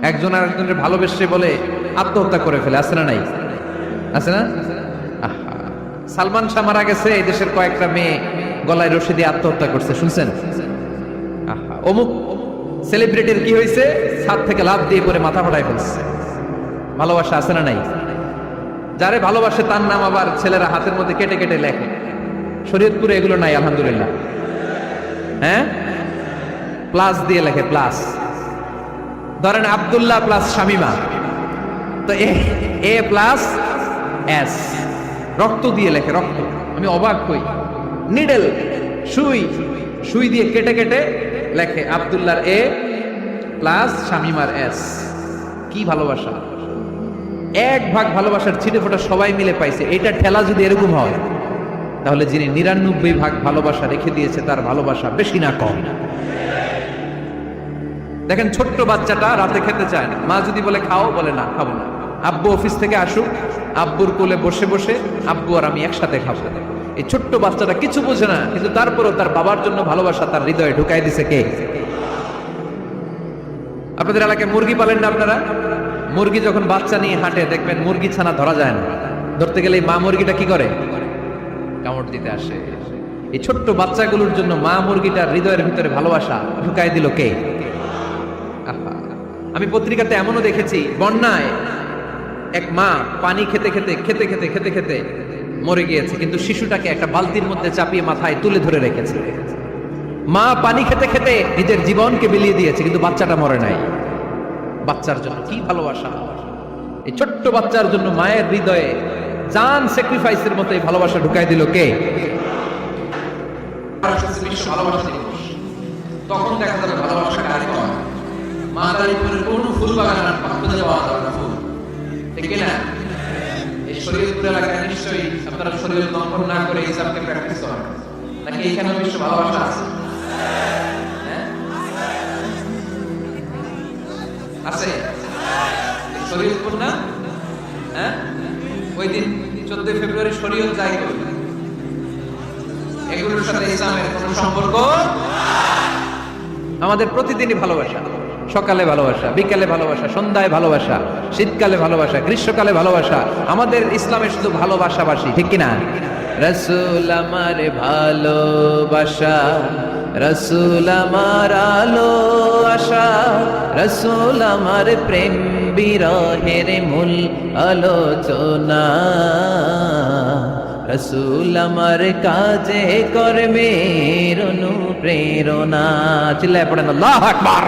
একজন আর একজনের ভালোবেসে বলে আত্মহত্যা করে ফেলে, আছে না নাই? আছে না? আহা, সালমান শাহ মারা গেছে, এই দেশের কয়েকটা মেয়ে গলায় রশি দিয়ে আত্মহত্যা করছে, শুনছেন? আহা, অমুক সেলিব্রিটির কি হয়েছে, ছাদ থেকে লাফ দিয়ে পরে মাথা ফাটায় ফেলছে। ভালোবাসা আছে না নাই? যারে ভালোবাসে তার নাম আবার ছেলেরা হাতের মধ্যে কেটে কেটে লেখে। শরীয়তপুরে এগুলো নাই আলহামদুলিল্লাহ। হ্যাঁ, প্লাস দিয়ে লেখে, প্লাস। ধরেন আব্দুল্লাহ প্লাস শামিমা, তো এ প্লাস এস, রক্ত দিয়ে লেখে, রক্ত। আমি অবাক হই, নিডেল সুই, সুই দিয়ে কেটে কেটে লেখে আব্দুল্লাহর এ প্লাস শামিমার এস। কি ভালোবাসা! এক ভাগ ভালোবাসার ছিটে ফোটা সবাই মিলে পাইছে। এটা ঠেলা যদি এরকম হয়, তাহলে যিনি ৯৯ ভাগ ভালোবাসা রেখে দিয়েছে তার ভালোবাসা বেশি না কম? দেখেন, ছোট্ট বাচ্চাটা রাতে খেতে চায় না, মা যদি বলে খাও, বলে না, খাবো না। আব্বু অফিস থেকে আসুক, আব্বুর কোলে বসে বসে আব্বু আর আমি একসাথে খাবো। এই ছোট্ট বাচ্চাটা কিছু বোঝে না, কিন্তু তারপরেও তার বাবার জন্য ভালোবাসা তার হৃদয়ে ঢুকাই দিছে কে? আপনাদের এলাকায় মুরগি পালেন না আপনারা? মুরগি যখন বাচ্চা নিয়ে হাঁটে, দেখবেন মুরগি ছানা ধরা যায় না। ধরতে গেলে মা মুরগিটা কি করে? কামড় দিতে আসে। এই ছোট্ট বাচ্চাগুলোর জন্য মা মুরগিটার হৃদয়ের ভিতরে ভালোবাসা ঢুকাই দিল কে? আমি পত্রিকাতে এমনও দেখেছি, বন্যায় এক মা পানি খেতে খেতে খেতে খেতে খেতে খেতে মরে গিয়েছে, কিন্তু শিশুটাকে একটা বালতির মধ্যে চাপিয়ে মাথায় তুলে ধরে রেখেছে। মা পানি খেতে খেতে নিজের জীবনকে বিলিয়ে দিয়েছে, কিন্তু বাচ্চাটা মরে নাই। বাচ্চার জন্য কি ভালোবাসা! এই ছোট্ট বাচ্চার জন্য মায়ের হৃদয়ে জান স্যাক্রিফাইসের মতো এই ভালোবাসা ঢুকাই দিল কে? তখন দেখা যাবে ভালোবাসা কার কম। মাদারীপুরের কোন ফুল বাগান খুঁজে পাওয়া যাবে না ফুল, ঠিক না? এই শরীয়তপুর এলাকায় নিশ্চয়ই আপনারা শরীয়ত লঙ্ঘন না করে ইসলামকে প্র্যাকটিস করেন, নাকি এখানে বিশ্ব ভালোবাসা আছে? আছে? শরীয়তপুর না? হ্যাঁ, ওই দিন 14 ফেব্রুয়ারি শরীয়ত যাই করি, এগুলোর সাথে ইসলামের কোন সম্পর্ক? আমাদের প্রতিদিনই ভালোবাসা, সকালে ভালোবাসা, বিকালে ভালোবাসা, সন্ধ্যায় ভালোবাসা, শীতকালে ভালোবাসা, গ্রীষ্মকালে ভালোবাসা। আমাদের ইসলামে শুধু ভালোবাসাবাসি, ঠিক কিনা? রাসূল আমার ভালোবাসা, রাসূল আমার আলো আশা, রাসূল আমার প্রেম বিরহের মূল আলোচনা, রাসূল আমার কাজে কর্মের অনুপ্রেরণা। চিল্লায় পড়েন আল্লাহু আকবার।